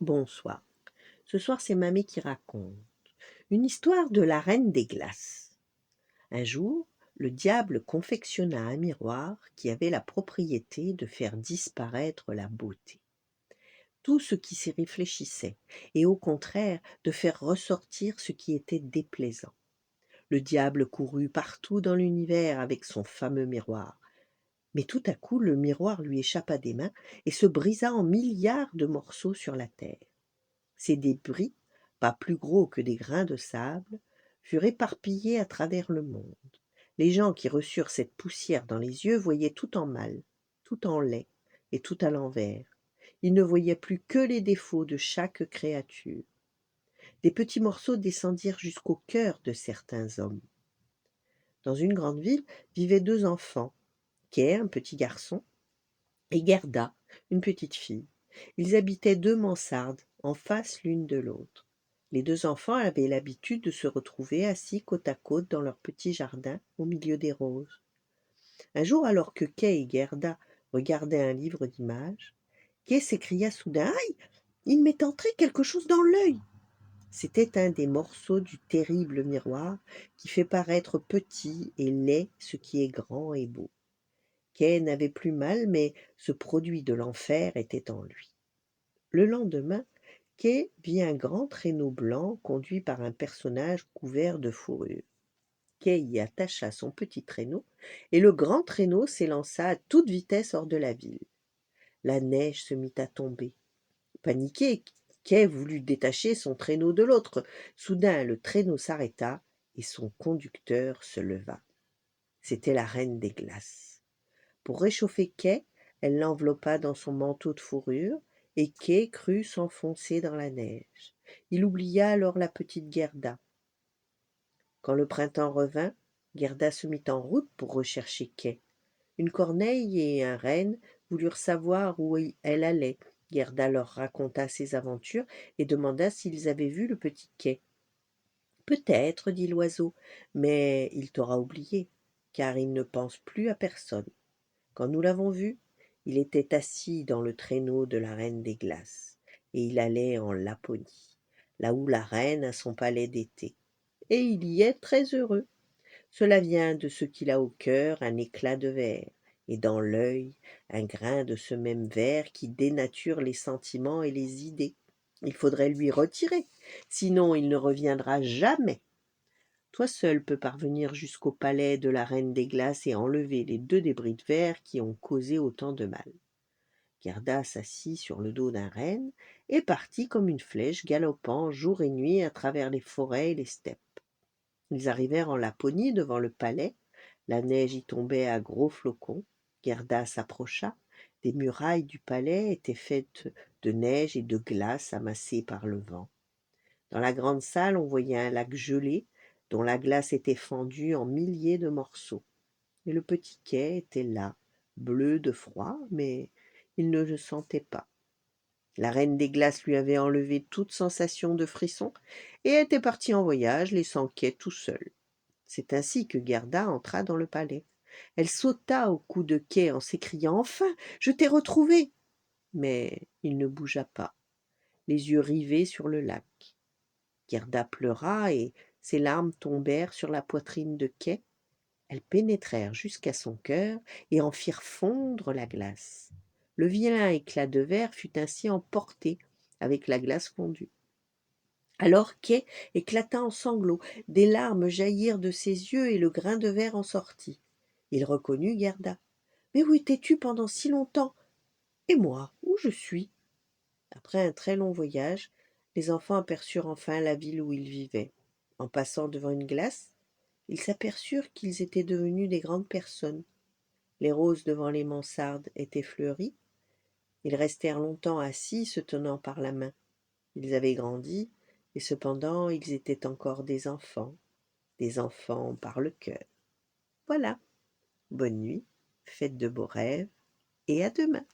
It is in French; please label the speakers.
Speaker 1: Bonsoir. Ce soir, c'est Mamie qui raconte une histoire de la reine des glaces. Un jour, le diable confectionna un miroir qui avait la propriété de faire disparaître la beauté, tout ce qui s'y réfléchissait, et au contraire de faire ressortir ce qui était déplaisant. Le diable courut partout dans l'univers avec son fameux miroir. Mais tout à coup, le miroir lui échappa des mains et se brisa en milliards de morceaux sur la terre. Ces débris, pas plus gros que des grains de sable, furent éparpillés à travers le monde. Les gens qui reçurent cette poussière dans les yeux voyaient tout en mal, tout en laid et tout à l'envers. Ils ne voyaient plus que les défauts de chaque créature. Des petits morceaux descendirent jusqu'au cœur de certains hommes. Dans une grande ville vivaient deux enfants, Kay, un petit garçon, et Gerda, une petite fille. Ils habitaient deux mansardes, en face l'une de l'autre. Les deux enfants avaient l'habitude de se retrouver assis côte à côte dans leur petit jardin au milieu des roses. Un jour, alors que Kay et Gerda regardaient un livre d'images, Kay s'écria soudain: Aïe, il m'est entré quelque chose dans l'œil. C'était un des morceaux du terrible miroir qui fait paraître petit et laid ce qui est grand et beau. Kay n'avait plus mal, mais ce produit de l'enfer était en lui. Le lendemain, Kay vit un grand traîneau blanc conduit par un personnage couvert de fourrure. Kay y attacha son petit traîneau, et le grand traîneau s'élança à toute vitesse hors de la ville. La neige se mit à tomber. Paniqué, Kay voulut détacher son traîneau de l'autre. Soudain, le traîneau s'arrêta et son conducteur se leva. C'était la reine des glaces. Pour réchauffer Kay, elle l'enveloppa dans son manteau de fourrure, et Kay crut s'enfoncer dans la neige. Il oublia alors la petite Gerda. Quand le printemps revint, Gerda se mit en route pour rechercher Kay. Une corneille et un renne voulurent savoir où elle allait. Gerda leur raconta ses aventures et demanda s'ils avaient vu le petit Kay. Peut-être, dit l'oiseau, mais il t'aura oublié, car il ne pense plus à personne. Quand nous l'avons vu, il était assis dans le traîneau de la reine des glaces, et il allait en Laponie, là où la reine a son palais d'été. Et il y est très heureux. Cela vient de ce qu'il a au cœur un éclat de verre, et dans l'œil un grain de ce même verre qui dénature les sentiments et les idées. Il faudrait lui retirer, sinon il ne reviendra jamais. Toi seul peux parvenir jusqu'au palais de la reine des glaces et enlever les deux débris de verre qui ont causé autant de mal. Gerda s'assit sur le dos d'un renne et partit comme une flèche, galopant jour et nuit à travers les forêts et les steppes. Ils arrivèrent en Laponie devant le palais. La neige y tombait à gros flocons. Gerda s'approcha. Les murailles du palais étaient faites de neige et de glace amassées par le vent. Dans la grande salle, on voyait un lac gelé, dont la glace était fendue en milliers de morceaux. Et le petit quai était là, bleu de froid, mais il ne le sentait pas. La reine des glaces lui avait enlevé toute sensation de frisson et était partie en voyage, laissant Kay tout seul. C'est ainsi que Gerda entra dans le palais. Elle sauta au cou de Kay en s'écriant: Enfin, je t'ai retrouvé. Mais il ne bougea pas, les yeux rivés sur le lac. Gerda pleura et ses larmes tombèrent sur la poitrine de Kay. Elles pénétrèrent jusqu'à son cœur et en firent fondre la glace. Le vilain éclat de verre fut ainsi emporté avec la glace fondue. Alors Kay éclata en sanglots, des larmes jaillirent de ses yeux et le grain de verre en sortit. Il reconnut Gerda. Mais où étais-tu pendant si longtemps? Et moi, où je suis? Après un très long voyage, les enfants aperçurent enfin la ville où ils vivaient. En passant devant une glace, ils s'aperçurent qu'ils étaient devenus des grandes personnes. Les roses devant les mansardes étaient fleuries. Ils restèrent longtemps assis, se tenant par la main. Ils avaient grandi, et cependant ils étaient encore des enfants par le cœur. Voilà, bonne nuit, faites de beaux rêves, et à demain.